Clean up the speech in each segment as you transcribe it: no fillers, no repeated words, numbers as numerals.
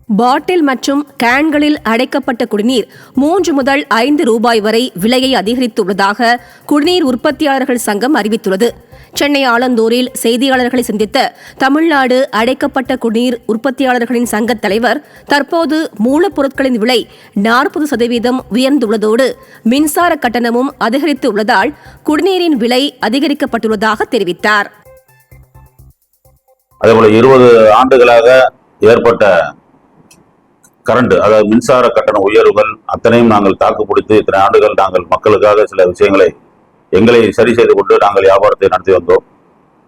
பாட்டில் மற்றும் கேன்களில் அடைக்கப்பட்ட குடிநீர் 3 முதல் 5 ரூபாய் வரை விலையை அதிகரித்துள்ளதாக குடிநீர் உற்பத்தியாளர்கள் சங்கம் அறிவித்துள்ளது. சென்னை ஆலந்தூரில் செய்தியாளர்களை சந்தித்த தமிழ்நாடு அடைக்கப்பட்ட குடிநீர் உற்பத்தியாளர்களின் சங்கத் தலைவர், தற்போது மூலப்பொருட்களின் விலை 40% உயர்ந்துள்ளதோடு மின்சார கட்டணமும் அதிகரித்து உள்ளதால் குடிநீரின் விலை அதிகரிக்கப்பட்டுள்ளதாக தெரிவித்தார். அதேபோல 20 ஆண்டுகளாக ஏற்பட்ட கரண்ட், அதாவது மின்சார கட்டண உயர்வுகள் அத்தனையும் நாங்கள் தாக்குப்பிடித்து இத்தனை ஆண்டுகள் நாங்கள் மக்களுக்காக சில விஷயங்களை எங்களை சரி செய்து கொண்டு நாங்கள் வியாபாரத்தை நடத்தி வந்தோம்.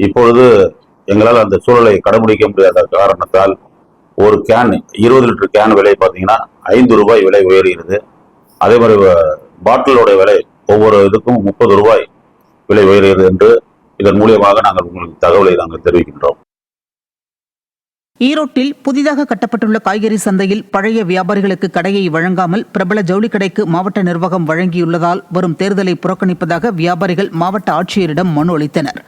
இப்பொழுது எங்களால் அந்த சூழலை கடைபிடிக்க முடியாத காரணத்தால் ஒரு கேன் 20 லிட்டர் கேன் விலை பார்த்தீங்கன்னா 5 ரூபாய் விலை உயர்கிறது. அதே மாதிரி பாட்டிலோட விலை ஒவ்வொரு இதுக்கும் 30 ரூபாய் விலை உயர்கிறது என்று இதன் மூலியமாக நாங்கள் உங்களுக்கு தகவலை நாங்கள் தெரிவிக்கின்றோம். ஈரோட்டில் புதிதாக கட்டப்பட்டுள்ள காய்கறி சந்தையில் பழைய வியாபாரிகளுக்கு கடையை வழங்காமல் பிரபல ஜவுளி கடைக்கு மாவட்ட நிர்வாகம் வழங்கியுள்ளதால் வரும் தேர்தலை புறக்கணிப்பதாக வியாபாரிகள் மாவட்ட ஆட்சியரிடம் மனு அளித்தனர்.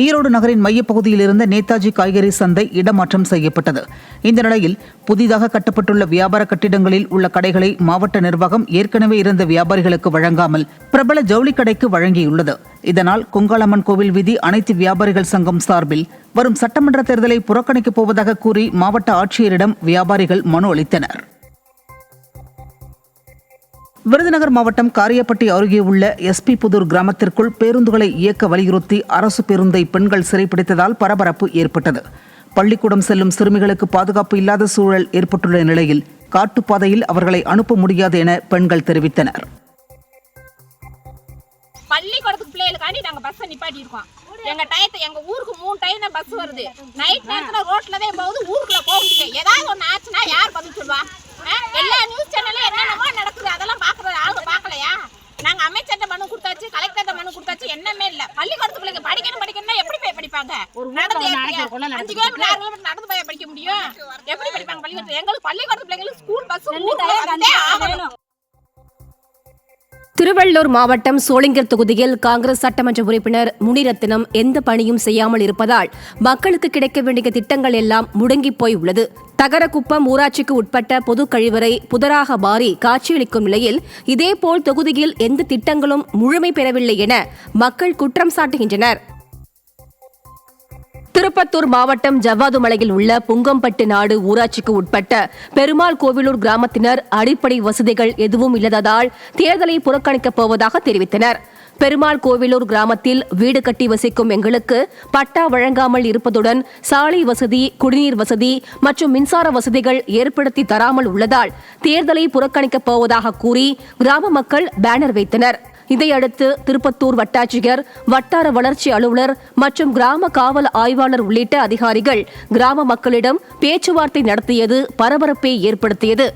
ஈரோடு நகரின் மையப்பகுதியில் இருந்த நேதாஜி காய்கறி சந்தை இடமாற்றம் செய்யப்பட்டது. இந்த நிலையில் புதிதாக கட்டப்பட்டுள்ள வியாபார கட்டிடங்களில் உள்ள கடைகளை மாவட்ட நிர்வாகம் ஏற்கனவே இருந்த வியாபாரிகளுக்கு வழங்காமல் பிரபல ஜவுளி கடைக்கு வழங்கியுள்ளது. இதனால் கொங்காளம்மன் கோவில் வீதி அனைத்து வியாபாரிகள் சங்கம் சார்பில் வரும் சட்டமன்ற தேர்தலை புறக்கணிக்கப் போவதாக கூறி மாவட்ட ஆட்சியரிடம் வியாபாரிகள் மனு அளித்தனர். விருதுநகர் மாவட்டம் காரியப்பட்டி அருகே உள்ள எஸ்பி புதூர் கிராமத்திற்குள் பேருந்துகளை இயக்க வலியுறுத்தி அரசு பேருந்தை பெண்கள் சிறைப்பிடித்ததால் பரபரப்பு ஏற்பட்டது. பள்ளிக்கூடம் செல்லும் சிறுமிகளுக்கு பாதுகாப்பு இல்லாத சூழல் ஏற்பட்டுள்ள நிலையில் காட்டுப்பாதையில் அவர்களை அனுப்ப முடியாது என பெண்கள் தெரிவித்தனர். பள்ளிக்கூடத்துக்கு பிள்ளைகளுக்காண்டி நாங்க பஸ் நிப்பாட்டி இருக்கோம். எங்க ஊருக்கு 3 டைம் தான் பஸ் வருது. நைட் நேரத்துல ரோட்ல தான் போகுது, ஊருக்குள்ள போக முடியல. ஏதாவது ஒண்ணு ஆச்சுன்னா யார் பதில் சொல்வா? எல்லா நியூஸ் சேனல்ல என்னென்னமோ நடக்குது, அதெல்லாம் பாக்குறது ஆளுங்க பாக்கலையா? நாங்க அமைச்சர்கிட்ட மனு கொடுத்தாச்சு, கலெக்டர்கிட்ட மனு கொடுத்தாச்சு, என்னமே இல்ல. பள்ளிக்கூடத்து பிள்ளைங்க படிக்கணும்னா எப்படி போய் படிப்பாங்க? நடந்து 5 கிலோமீட்டர் 6 கிலோமீட்டர் நடந்து போய் படிக்க முடியும்? எப்படி படிப்பாங்க பள்ளிக்கூடத்துல? எங்களுக்கு பள்ளிக்கூடத்து பிள்ளைங்களுக்கு ஸ்கூல் பஸ் வந்தே ஆகணும். திருவள்ளூர் மாவட்டம் சோளிங்கர் தொகுதியில் காங்கிரஸ் சட்டமன்ற உறுப்பினர் முனிரத்தினம் எந்த பணியும் செய்யாமல் இருப்பதால் மக்களுக்கு கிடைக்க வேண்டிய திட்டங்கள் எல்லாம் முடங்கி போய் உள்ளது. தகரக்குப்பம் ஊராட்சிக்கு உட்பட்ட பொது கழிவறை புதராக மாறி காட்சியளிக்கும் நிலையில் இதேபோல் தொகுதியில் எந்த திட்டங்களும் முழுமை பெறவில்லை என மக்கள் குற்றம் சாட்டுகின்றனர். திருப்பத்தூர் மாவட்டம் ஜவ்வாதுமலையில் உள்ள புங்கம்பட்டு நாடு ஊராட்சிக்கு உட்பட்ட பெருமாள் கோவிலூர் கிராமத்தினர் அடிப்படை வசதிகள் எதுவும் இல்லாததால் தேர்தலை புறக்கணிக்கப் போவதாக தெரிவித்தனர். பெருமாள் கோவிலூர் கிராமத்தில் வீடு கட்டி வசிக்கும் எங்களுக்கு பட்டா வழங்காமல் இருப்பதுடன் சாலை வசதி, குடிநீர் வசதி மற்றும் மின்சார வசதிகள் ஏற்படுத்தி தராமல் உள்ளதால் தேர்தலை புறக்கணிக்கப் போவதாக கூறி கிராம மக்கள் பேனர் வைத்தனர். இதையடுத்து திருப்பத்தூர் வட்டாட்சியர், வட்டார வளர்ச்சி அலுவலர் மற்றும் கிராம காவல் ஆய்வாளர் உள்ளிட்ட அதிகாரிகள் கிராம மக்களிடம் பேச்சுவார்த்தை நடத்தியது பரபரப்பை ஏற்படுத்தியது.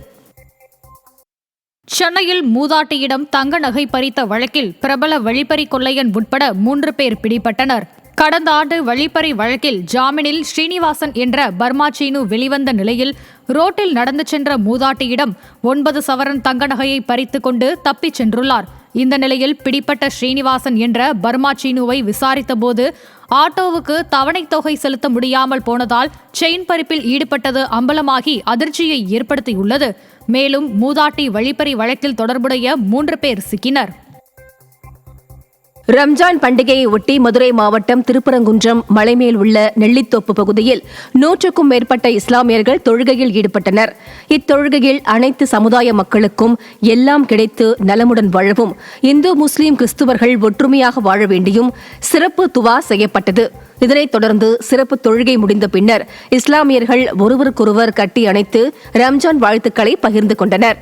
சென்னையில் மூதாட்டியிடம் தங்க நகை பறித்த வழக்கில் பிரபல வழிப்பறி கொள்ளையன் உட்பட 3 பேர் பிடிபட்டனர். கடந்த ஆண்டு வழிப்பறி வழக்கில் ஜாமீனில் ஸ்ரீனிவாசன் என்ற பர்மா சீனு வெளிவந்த நிலையில் ரோட்டில் நடந்து சென்ற மூதாட்டியிடம் 9 சவரன் தங்க நகையை பறித்துக் கொண்டு தப்பிச் சென்றுள்ளார். இந்த நிலையில் பிடிப்பட்ட ஸ்ரீனிவாசன் என்ற பர்மா சீனுவை விசாரித்தபோது ஆட்டோவுக்கு தவணை தொகை செலுத்த முடியாமல் போனதால் செயின் பறிப்பில் ஈடுபட்டது அம்பலமாகி அதிர்ச்சியை ஏற்படுத்தியுள்ளது. மேலும் மூதாட்டி வழிப்பறி வழக்கில் தொடர்புடைய 3 பேர் சிக்கினர். ரம்ஜான் பண்டிகையை ஒட்டி மதுரை மாவட்டம் திருப்பரங்குன்றம் மலைமேல் உள்ள நெல்லித்தோப்பு பகுதியில் 100க்கும் மேற்பட்ட இஸ்லாமியர்கள் தொழுகையில் ஈடுபட்டனர். இத்தொழுகையில் அனைத்து சமுதாய மக்களுக்கும் எல்லாம் கிடைத்து நலமுடன் வாழவும், இந்து முஸ்லீம் கிறிஸ்துவர்கள் ஒற்றுமையாக வாழ வேண்டியும் சிறப்பு துவா செய்யப்பட்டது. இதனைத் தொடர்ந்து சிறப்பு தொழுகை முடிந்த பின்னர் இஸ்லாமியர்கள் ஒருவருக்கொருவர் கட்டி அணைத்து ரம்ஜான் வாழ்த்துக்களை பகிர்ந்து கொண்டனர்.